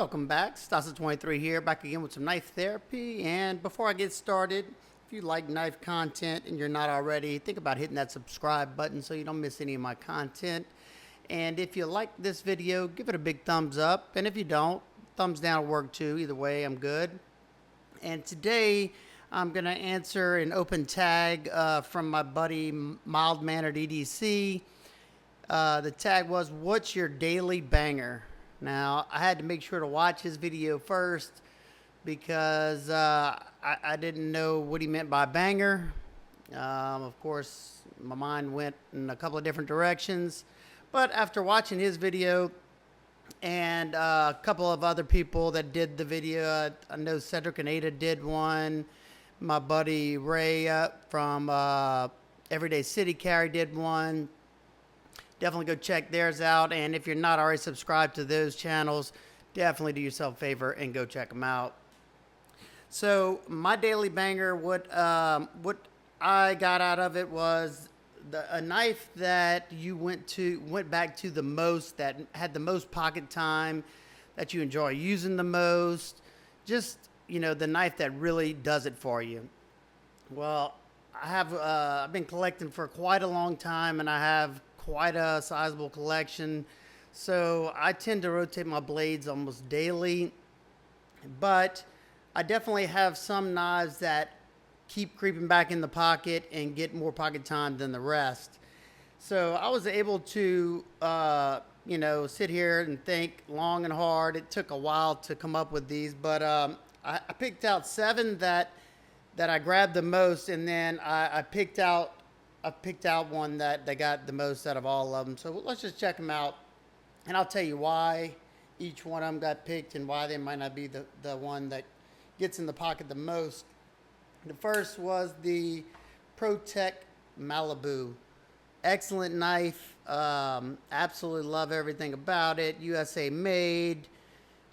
Welcome back. Stasa23 here, back again with some knife therapy. And before I get started, if you like knife content and you're not already, think about hitting that subscribe button so you don't miss any of my content. And if you like this video, give it a big thumbs up. And if you don't, thumbs down will work too. Either way, I'm good. And today, I'm going to answer an open tag from my buddy Mild Mannered EDC. The tag was, "What's your daily banger?" Now, I had to make sure to watch his video first because I didn't know what he meant by banger. Of course, my mind went in a couple of different directions. But after watching his video and a couple of other people that did the video, I know Cedric and Ada did one. My buddy Ray from Everyday City Carry did one. Definitely go check theirs out, and if you're not already subscribed to those channels, definitely do yourself a favor and go check them out. So my daily banger, what I got out of it was a knife that you went back to the most, that had the most pocket time, that you enjoy using the most, just the knife that really does it for you. Well, I've been collecting for quite a long time, and I have quite a sizable collection, so I tend to rotate my blades almost daily, but I definitely have some knives that keep creeping back in the pocket and get more pocket time than the rest. So I was able to sit here and think long and hard. It took a while to come up with these, but I picked out 7 that I grabbed the most, and then I picked out one that they got the most out of all of them. So let's just check them out, and I'll tell you why each one of them got picked and why they might not be the one that gets in the pocket the most. The first was the Protec Malibu. Excellent knife. Absolutely love everything about it. USA made.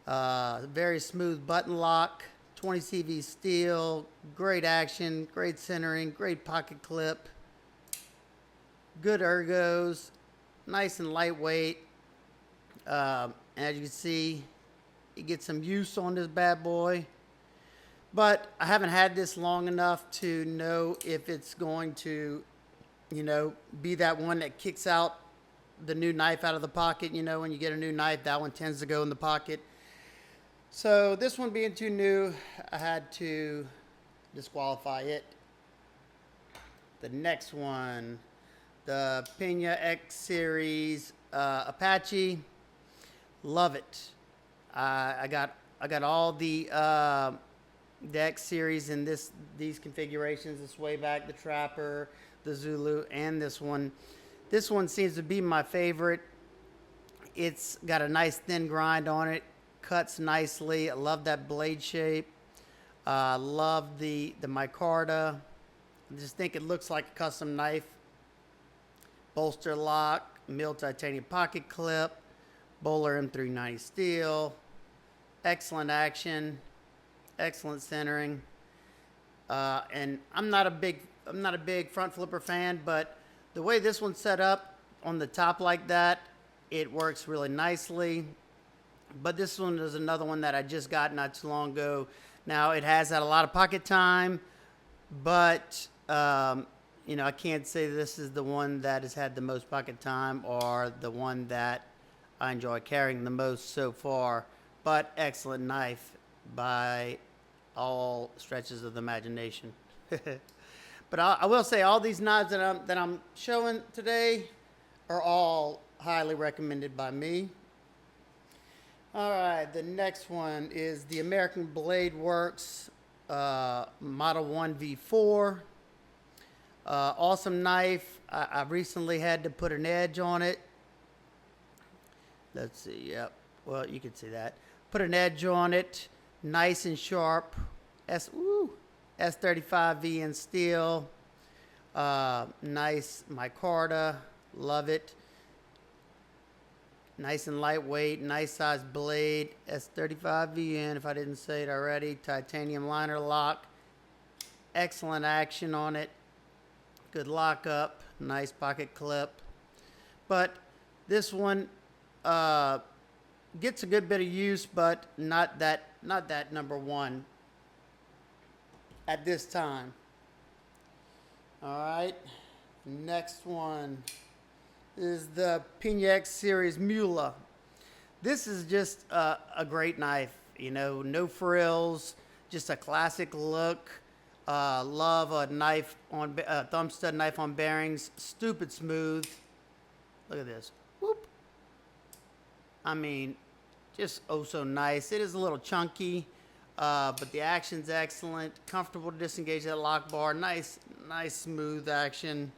Very smooth button lock. 20 CV steel. Great action. Great centering. Great pocket clip. Good ergos, nice and lightweight. As you can see, you get some use on this bad boy. But I haven't had this long enough to know if it's going to, be that one that kicks out the new knife out of the pocket. When you get a new knife, that one tends to go in the pocket. So this one being too new, I had to disqualify it. The next one, the Pina X Series Apache. Love it. I got all the X Series in these configurations. The Swayback, the Trapper, the Zulu, and this one. This one seems to be my favorite. It's got a nice thin grind on it. Cuts nicely. I love that blade shape. Love the micarta. I just think it looks like a custom knife. Bolster lock, milled titanium pocket clip, Bowler M390 steel, excellent action, excellent centering, and I'm not a big front flipper fan, but the way this one's set up on the top like that, it works really nicely. But this one is another one that I just got not too long ago. Now it has had a lot of pocket time, but I can't say this is the one that has had the most pocket time or the one that I enjoy carrying the most so far, but excellent knife by all stretches of the imagination. But I will say all these knives that I'm showing today are all highly recommended by me. All right, the next one is the American Blade Works Model 1 V4. Awesome knife. I recently had to put an edge on it. Let's see. Yep. Well, you can see that. Put an edge on it. Nice and sharp. S35V in steel. Nice micarta. Love it. Nice and lightweight. Nice size blade. S35V in, if I didn't say it already. Titanium liner lock. Excellent action on it. Good lockup, nice pocket clip. But this one gets a good bit of use, but not that number one at this time. All right, next one is the Pina X Series Mula. This is just a great knife. You know, no frills, just a classic look. Love a knife on thumb stud knife on bearings, stupid smooth. Look at this. Whoop. I mean, just oh so nice. It is a little chunky, but the action's excellent. Comfortable to disengage that lock bar. Nice smooth action.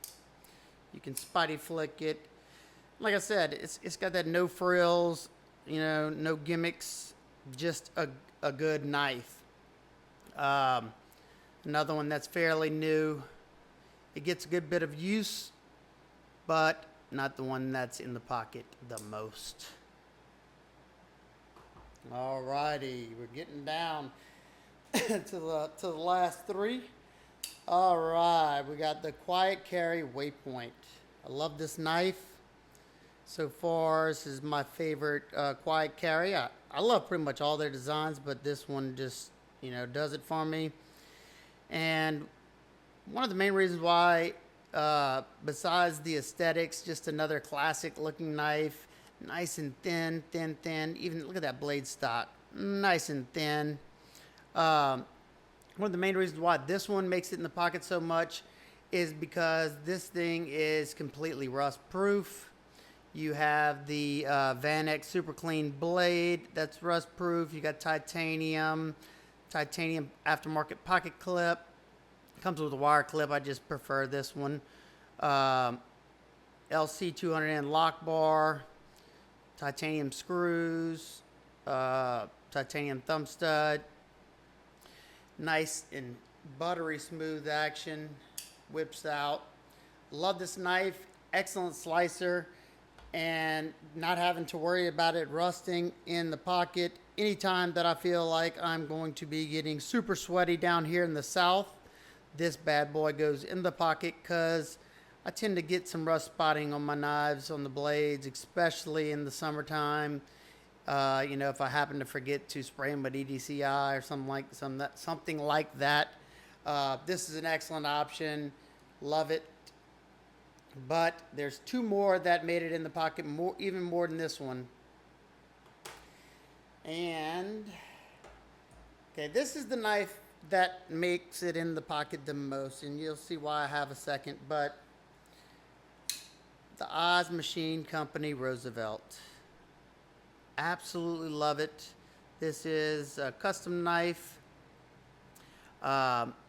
You can spotty flick it. Like I said, it's got that no frills, you know, no gimmicks. Just a good knife. Another one that's fairly new. It gets a good bit of use, but not the one that's in the pocket the most. Alrighty, we're getting down to the last three. Alright, we got the Quiet Carry Waypoint. I love this knife. So far, this is my favorite Quiet Carry. I love pretty much all their designs, but this one just, you know, does it for me. And one of the main reasons why, besides the aesthetics, just another classic looking knife, nice and thin. Even look at that blade stock, nice and thin. One of the main reasons why this one makes it in the pocket so much is because this thing is completely rust proof. You have the Van X Super Clean blade that's rust proof. You got titanium aftermarket pocket clip. Comes with a wire clip. I just prefer this one. LC 200N lock bar, titanium screws, titanium thumb stud. Nice and buttery smooth action. Whips out. Love this knife. Excellent slicer. And not having to worry about it rusting in the pocket anytime that I feel like I'm going to be getting super sweaty down here in the south. This bad boy goes in the pocket because I tend to get some rust spotting on my knives, on the blades, especially in the summertime. You know, if I happen to forget to spray them with EDCI or something like that. This is an excellent option. Love it. But there's two more that made it in the pocket, even more than this one. And, okay, this is the knife that makes it in the pocket the most, and you'll see why I have a second. But the Oz Machine Company Roosevelt. Absolutely love it. This is a custom knife.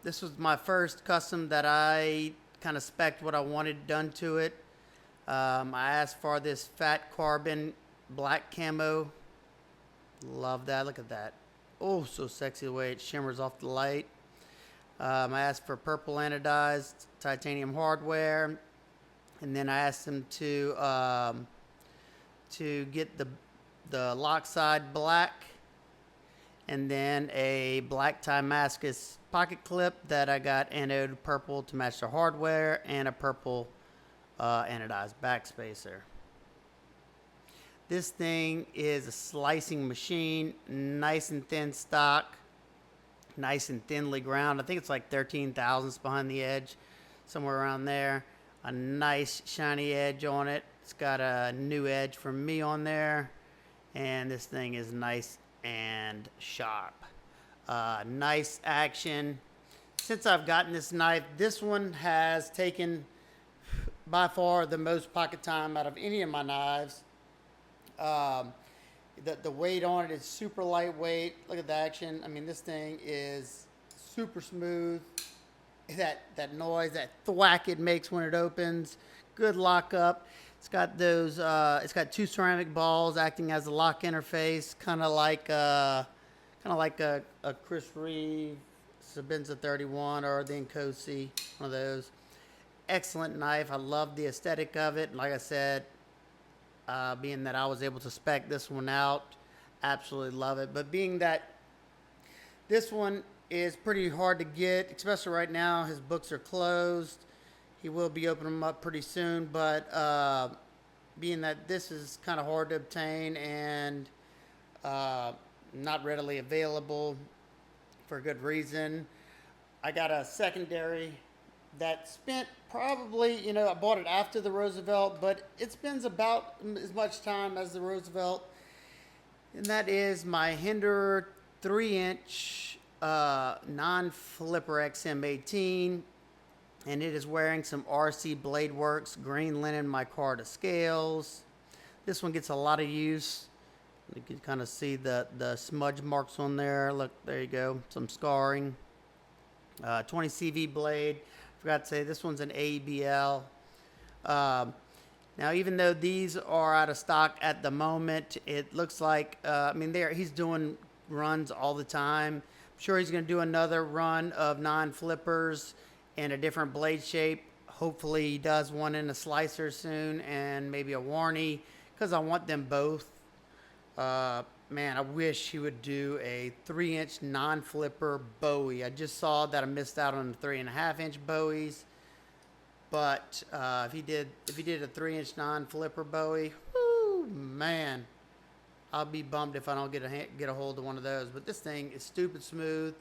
This was my first custom that I kind of spec'd what I wanted done to it. I asked for this fat carbon black camo. Love that. Look at that. Oh, so sexy the way it shimmers off the light. I asked for purple anodized titanium hardware, and then I asked them to get the lock side black, and then a black Damascus pocket clip that I got anode purple to match the hardware, and a purple anodized backspacer. This thing is a slicing machine, nice and thin stock, nice and thinly ground. I think it's like 13 thousandths behind the edge, somewhere around there. A nice shiny edge on it. It's got a new edge from me on there, and this thing is nice and sharp. Nice action. Since I've gotten this knife, this one has taken by far the most pocket time out of any of my knives. The weight on it is super lightweight. Look at the action. I mean, this thing is super smooth. That noise, that thwack it makes when it opens. Good lockup. It's got those. It's got two ceramic balls acting as a lock interface, kind of like a Chris Reeve Sabenza 31 or the Nkosi, one of those. Excellent knife. I love the aesthetic of it. Like I said, being that I was able to spec this one out, absolutely love it. But being that this one is pretty hard to get, especially right now, his books are closed. He will be opening them up pretty soon, but being that this is kind of hard to obtain, and Not readily available for good reason. I got a secondary that spent probably, I bought it after the Roosevelt, but it spends about as much time as the Roosevelt. And that is my Hinder 3-inch non-flipper XM18. And it is wearing some RC Blade Works green linen micarta scales. This one gets a lot of use. You can kind of see the smudge marks on there. Look, there you go, some scarring. 20 CV blade. Forgot to say this one's an ABL. Now, even though these are out of stock at the moment, it looks like he's doing runs all the time. I'm sure he's going to do another run of non-flippers in a different blade shape. Hopefully, he does one in a slicer soon and maybe a Warney, because I want them both. Man, I wish he would do a 3-inch non-flipper Bowie. I just saw that I missed out on the 3.5-inch Bowies. But if he did a 3-inch non-flipper Bowie, whoo, man, I'll be bummed if I don't get a hold of one of those. But this thing is stupid smooth.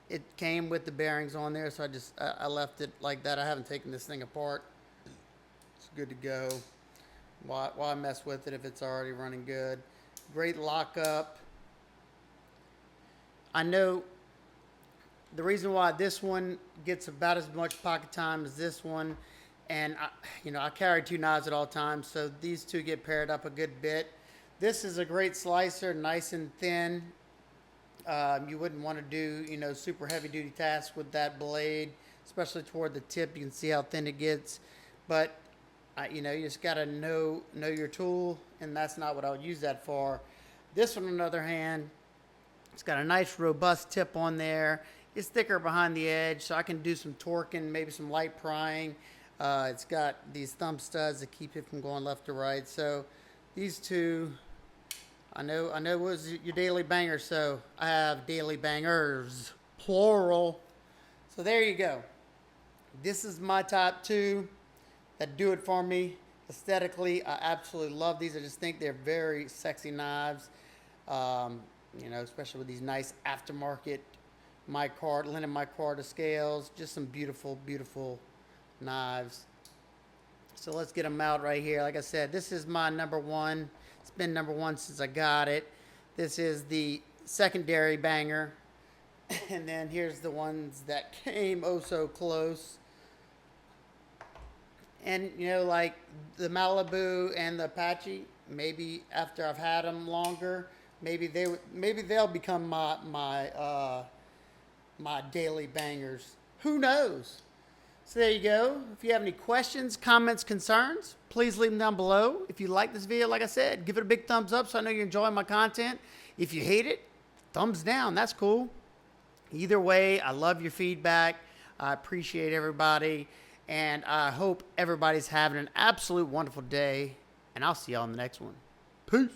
It came with the bearings on there, so I left it like that. I haven't taken this thing apart. It's good to go. Why mess with it if it's already running good? Great lockup. I know the reason why this one gets about as much pocket time as this one, and I carry 2 knives at all times, so these two get paired up a good bit. This is a great slicer, nice and thin. You wouldn't want to do super heavy duty tasks with that blade, especially toward the tip. You can see how thin it gets, but you just got to know your tool, and that's not what I would use that for. This one, on the other hand, it's got a nice robust tip on there. It's thicker behind the edge, so I can do some torquing, maybe some light prying. It's got these thumb studs that keep it from going left to right. So these two, I know was your daily banger, so I have daily bangers, plural. So there you go. This is my top 2 that do it for me. Aesthetically, I absolutely love these. I just think they're very sexy knives, especially with these nice aftermarket linen micarta scales. Just some beautiful, beautiful knives. So let's get them out right here. Like I said, this is my number 1. It's been number 1 since I got it. This is the secondary banger. And then here's the ones that came oh so close. And, like the Malibu and the Apache, maybe after I've had them longer, maybe they'll become my daily bangers. Who knows? So there you go. If you have any questions, comments, concerns, please leave them down below. If you like this video, like I said, give it a big thumbs up so I know you're enjoying my content. If you hate it, thumbs down. That's cool. Either way, I love your feedback. I appreciate everybody. And I hope everybody's having an absolute wonderful day. And I'll see y'all in the next one. Peace.